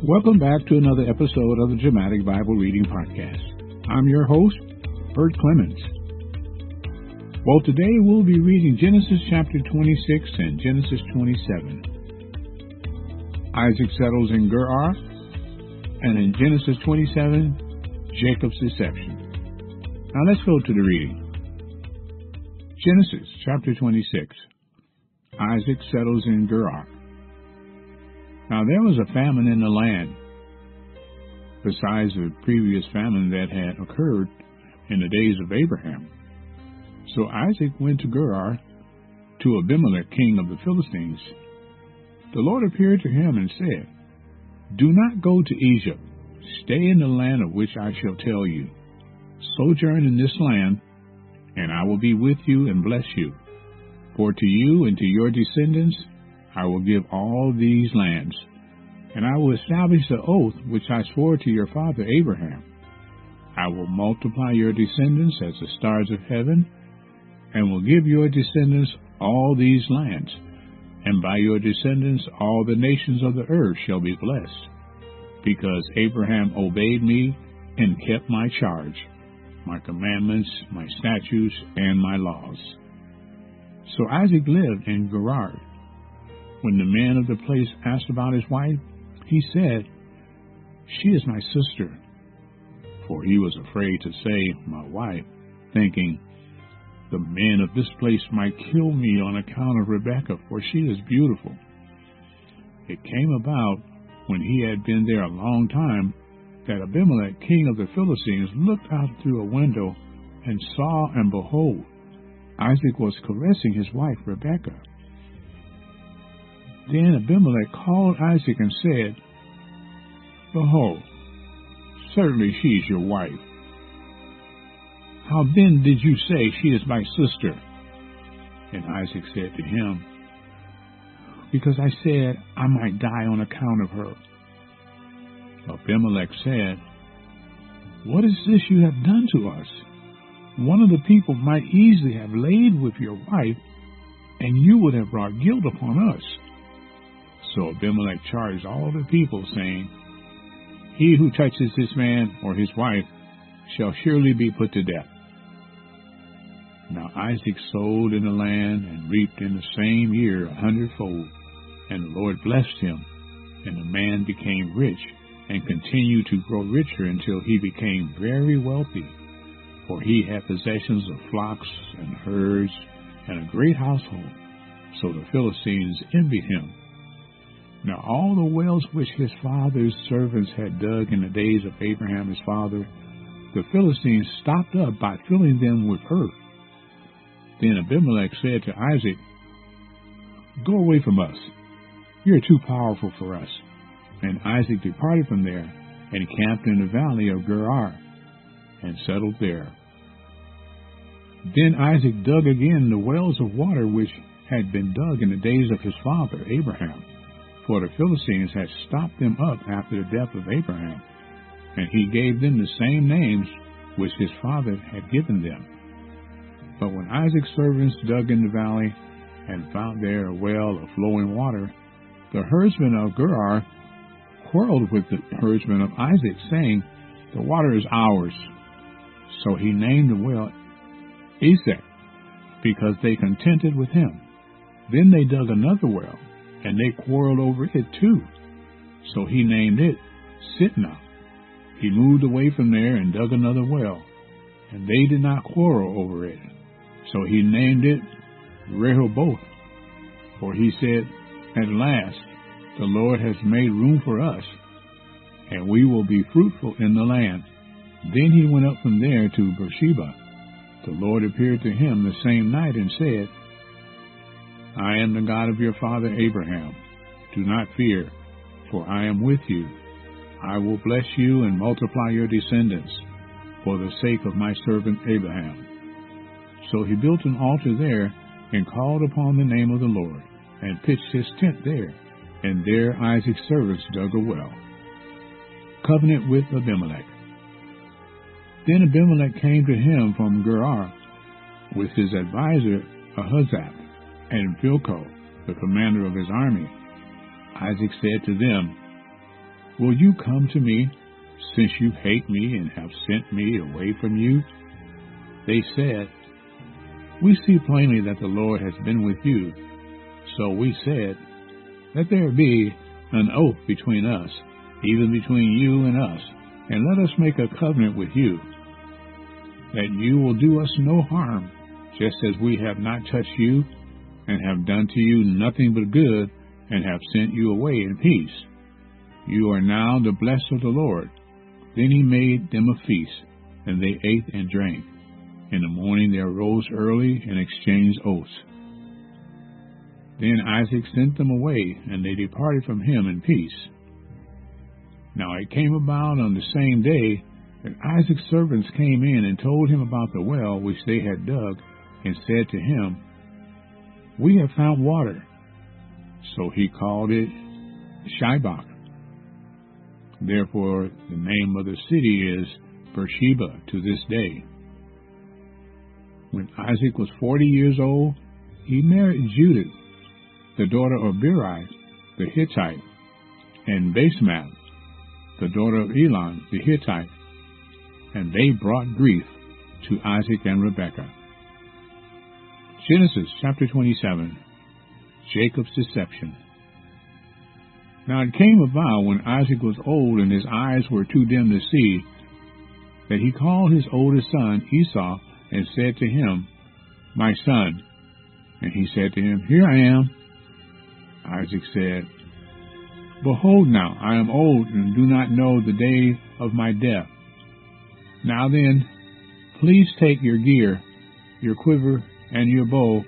Welcome back to another episode of the Dramatic Bible Reading Podcast. I'm your host, Bert Clemens. Well, today we'll be reading Genesis chapter 26 and Genesis 27. Isaac settles in Gerar, and in Genesis 27, Jacob's deception. Now let's go to the reading. Genesis chapter 26. Isaac settles in Gerar. Now there was a famine in the land, besides the previous famine that had occurred in the days of Abraham. So Isaac went to Gerar, to Abimelech, king of the Philistines. The Lord appeared to him and said, "Do not go to Egypt. Stay in the land of which I shall tell you. Sojourn in this land, and I will be with you and bless you. For to you and to your descendants I will give all these lands, and I will establish the oath which I swore to your father Abraham. I will multiply your descendants as the stars of heaven, and will give your descendants all these lands, and by your descendants all the nations of the earth shall be blessed, because Abraham obeyed me and kept my charge, my commandments, my statutes, and my laws." So Isaac lived in Gerar. When the man of the place asked about his wife, he said, "She is my sister." For he was afraid to say, "my wife," thinking, "The men of this place might kill me on account of Rebekah, for she is beautiful." It came about, when he had been there a long time, that Abimelech, king of the Philistines, looked out through a window and saw, and behold, Isaac was caressing his wife Rebekah. Then Abimelech called Isaac and said, "Behold, certainly she is your wife. How then did you say she is my sister?" And Isaac said to him, "Because I said I might die on account of her." Abimelech said, "What is this you have done to us? One of the people might easily have laid with your wife, and you would have brought guilt upon us." So Abimelech charged all the people, saying, "He who touches this man or his wife shall surely be put to death." Now Isaac sowed in the land and reaped in the same year 100-fold, and the Lord blessed him, and the man became rich and continued to grow richer until he became very wealthy, for he had possessions of flocks and herds and a great household. So the Philistines envied him. Now all the wells which his father's servants had dug in the days of Abraham his father, the Philistines stopped up by filling them with earth. Then Abimelech said to Isaac, "Go away from us. You are too powerful for us." And Isaac departed from there and camped in the valley of Gerar and settled there. Then Isaac dug again the wells of water which had been dug in the days of his father Abraham, for the Philistines had stopped them up after the death of Abraham, and he gave them the same names which his father had given them. But when Isaac's servants dug in the valley and found there a well of flowing water, the herdsmen of Gerar quarreled with the herdsmen of Isaac, saying, "The water is ours." So he named the well Esau, because they contended with him. Then they dug another well, and they quarreled over it too. So he named it Sitnah. He moved away from there and dug another well, and they did not quarrel over it. So he named it Rehoboth. For he said, "At last the Lord has made room for us, and we will be fruitful in the land." Then he went up from there to Beersheba. The Lord appeared to him the same night and said, "I am the God of your father Abraham. Do not fear, for I am with you. I will bless you and multiply your descendants for the sake of my servant Abraham." So he built an altar there and called upon the name of the Lord and pitched his tent there, and there Isaac's servants dug a well. Covenant with Abimelech. Then Abimelech came to him from Gerar with his advisor Ahuzzath and Philco, the commander of his army. Isaac said to them, Will you come to me, since you hate me and have sent me away from you? They said, We see plainly that the Lord has been with you. So we said, Let there be an oath between us, even between you and us, and let us make a covenant with you, that you will do us no harm, just as we have not touched you, and have done to you nothing but good, and have sent you away in peace. You are now the blessed of the Lord. Then he made them a feast, and they ate and drank. In the morning they arose early and exchanged oaths. Then Isaac sent them away, and they departed from him in peace. Now it came about on the same day that Isaac's servants came in and told him about the well which they had dug, and said to him, We have found water. So he called it Shibach. Therefore the name of the city is Beersheba to this day. When Isaac was 40 years old, he married Judith, the daughter of Beeri the Hittite, and Basemath, the daughter of Elon the Hittite, and they brought grief to Isaac and Rebekah. Genesis chapter 27. Jacob's deception. Now it came about when Isaac was old and his eyes were too dim to see, that he called his oldest son Esau and said to him, My son. And he said to him, Here I am. Isaac said, Behold now, I am old and do not know the day of my death. Now then, please take your gear, your quiver, and your bow,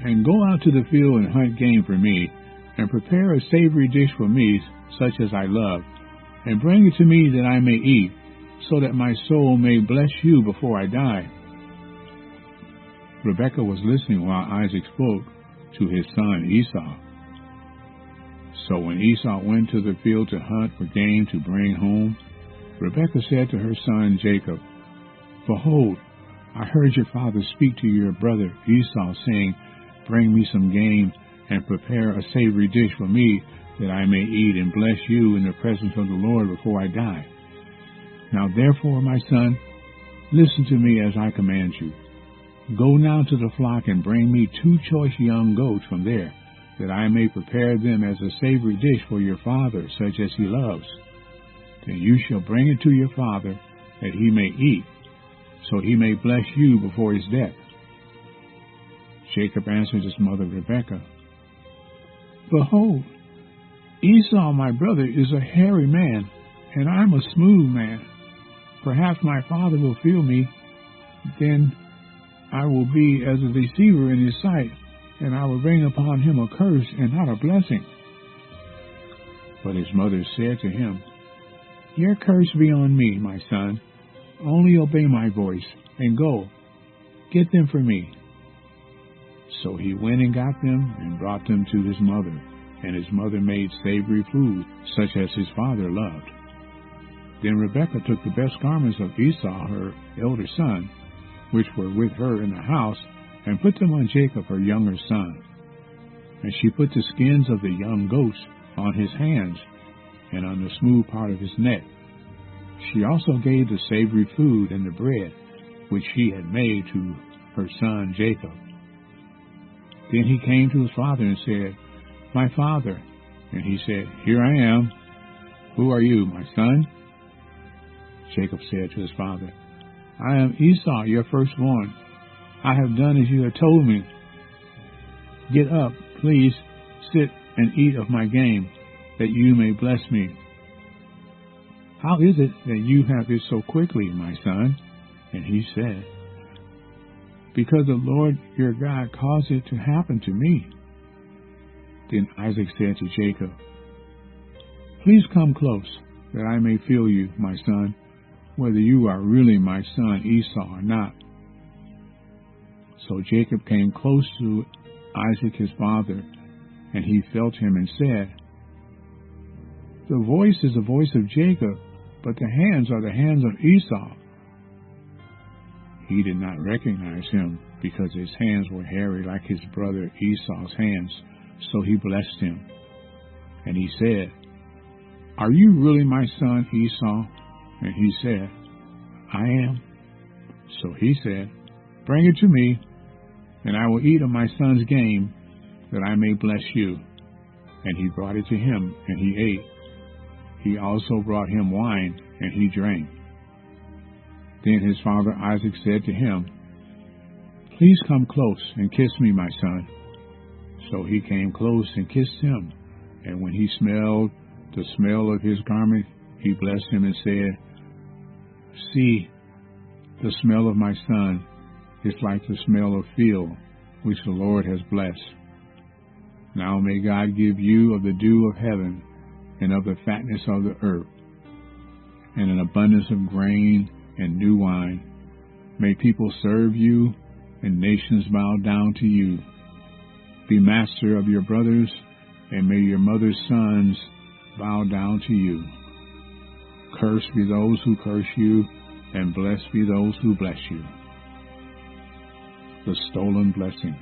and go out to the field and hunt game for me, and prepare a savory dish for me, such as I love, and bring it to me that I may eat, so that my soul may bless you before I die. Rebekah was listening while Isaac spoke to his son Esau. So when Esau went to the field to hunt for game to bring home, Rebekah said to her son Jacob, Behold, I heard your father speak to your brother Esau, saying, Bring me some game, and prepare a savory dish for me, that I may eat and bless you in the presence of the Lord before I die. Now therefore, my son, listen to me as I command you. Go now to the flock and bring me 2 choice young goats from there, that I may prepare them as a savory dish for your father, such as he loves. Then you shall bring it to your father, that he may eat, so he may bless you before his death. Jacob answered his mother Rebekah, Behold, Esau my brother is a hairy man, and I am a smooth man. Perhaps my father will feel me, then I will be as a deceiver in his sight, and I will bring upon him a curse and not a blessing. But his mother said to him, Your curse be on me, my son. Only obey my voice, and go. Get them for me. So he went and got them, and brought them to his mother, and his mother made savory food, such as his father loved. Then Rebekah took the best garments of Esau, her elder son, which were with her in the house, and put them on Jacob, her younger son. And she put the skins of the young goats on his hands, and on the smooth part of his neck. She also gave the savory food and the bread, which she had made, to her son Jacob. Then he came to his father and said, My father. And he said, Here I am. Who are you, my son? Jacob said to his father, I am Esau, your firstborn. I have done as you have told me. Get up, please, sit and eat of my game, that you may bless me. How is it that you have it so quickly, my son? And he said, Because the Lord your God caused it to happen to me. Then Isaac said to Jacob, Please come close, that I may feel you, my son, whether you are really my son Esau or not. So Jacob came close to Isaac his father, and he felt him and said, The voice is the voice of Jacob, but the hands are the hands of Esau. He did not recognize him, because his hands were hairy like his brother Esau's hands, so he blessed him. And he said, "Are you really my son Esau?" And he said, "I am." So he said, "Bring it to me, and I will eat of my son's game, that I may bless you." And he brought it to him, and he ate. He also brought him wine, and he drank. Then his father Isaac said to him, "Please come close and kiss me, my son." So he came close and kissed him. And when he smelled the smell of his garment, he blessed him and said, "See, the smell of my son is like the smell of field, which the Lord has blessed. Now may God give you of the dew of heaven, and of the fatness of the earth, and an abundance of grain and new wine. May people serve you, and nations bow down to you. Be master of your brothers, and may your mother's sons bow down to you. Cursed be those who curse you, and blessed be those who bless you." The stolen blessing.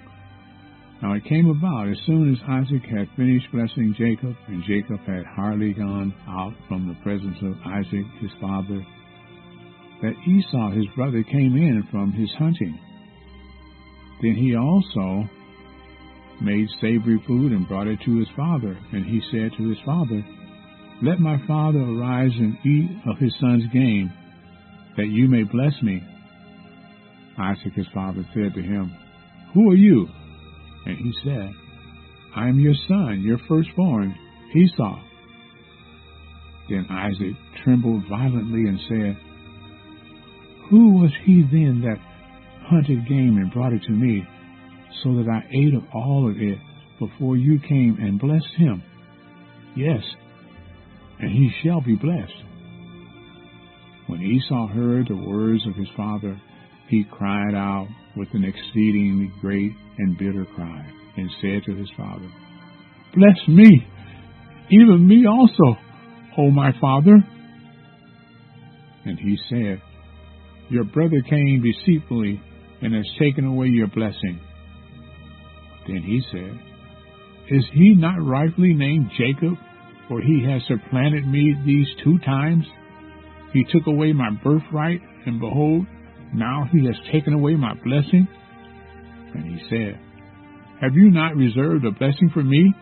Now it came about, as soon as Isaac had finished blessing Jacob, and Jacob had hardly gone out from the presence of Isaac his father, that Esau his brother came in from his hunting. Then he also made savory food and brought it to his father. And he said to his father, "Let my father arise and eat of his son's game, that you may bless me." Isaac his father said to him, "Who are you?" And he said, "I am your son, your firstborn, Esau." Then Isaac trembled violently and said, "Who was he then that hunted game and brought it to me, so that I ate of all of it before you came and blessed him? Yes, and he shall be blessed." When Esau heard the words of his father, he cried out with an exceedingly great and bitter cry, and said to his father, "Bless me, even me also, O my father." And he said, "Your brother came deceitfully and has taken away your blessing." Then he said, "Is he not rightfully named Jacob? For he has supplanted me these 2 times. He took away my birthright, and behold, now he has taken away my blessing." And he said, "Have you not reserved a blessing for me?"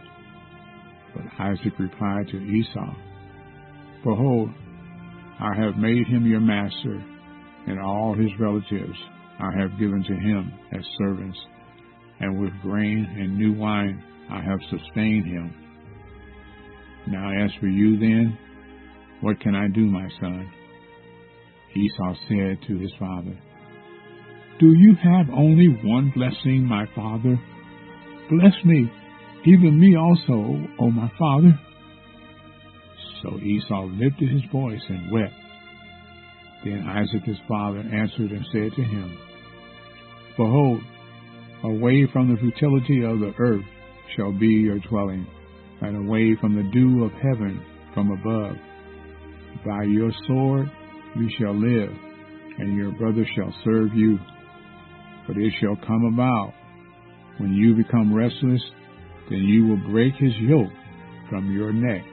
But Isaac replied to Esau, "Behold, I have made him your master, and all his relatives I have given to him as servants, and with grain and new wine I have sustained him. Now as for you then, what can I do, my son?" Esau said to his father, "Do you have only one blessing, my father? Bless me, even me also, O my father." So Esau lifted his voice and wept. Then Isaac his father answered and said to him, "Behold, away from the futility of the earth shall be your dwelling, and away from the dew of heaven from above. By your sword you shall live, and your brother shall serve you. But it shall come about, when you become restless, then you will break his yoke from your neck."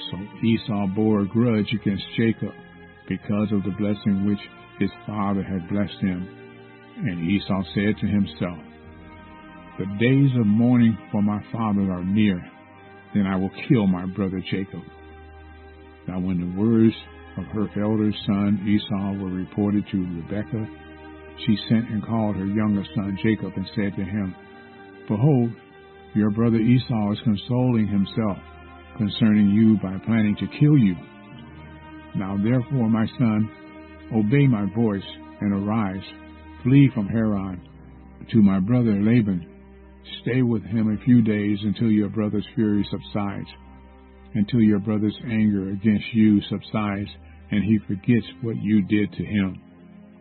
So Esau bore a grudge against Jacob because of the blessing which his father had blessed him. And Esau said to himself, "The days of mourning for my father are near, then I will kill my brother Jacob." Now when the words of her elder son Esau were reported to Rebekah, she sent and called her younger son Jacob and said to him, "Behold, your brother Esau is consoling himself concerning you by planning to kill you. Now therefore, my son, obey my voice and arise, flee from Haran to my brother Laban. Stay with him a few days until your brother's fury subsides, until your brother's anger against you subsides, and he forgets what you did to him.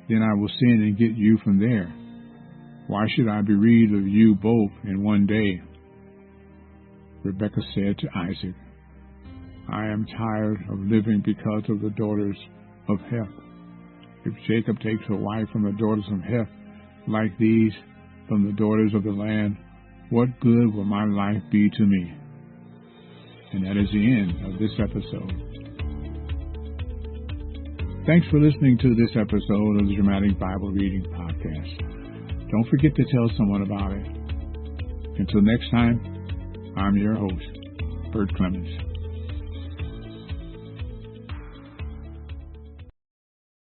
Then I will send and get you from there. Why should I bereave of you both in one day?" Rebekah said to Isaac, "I am tired of living because of the daughters of Heth. If Jacob takes a wife from the daughters of Heth, like these from the daughters of the land, what good will my life be to me?" And that is the end of this episode. Thanks for listening to this episode of the Dramatic Bible Reading Podcast. Don't forget to tell someone about it. Until next time, I'm your host, Bert Clemens.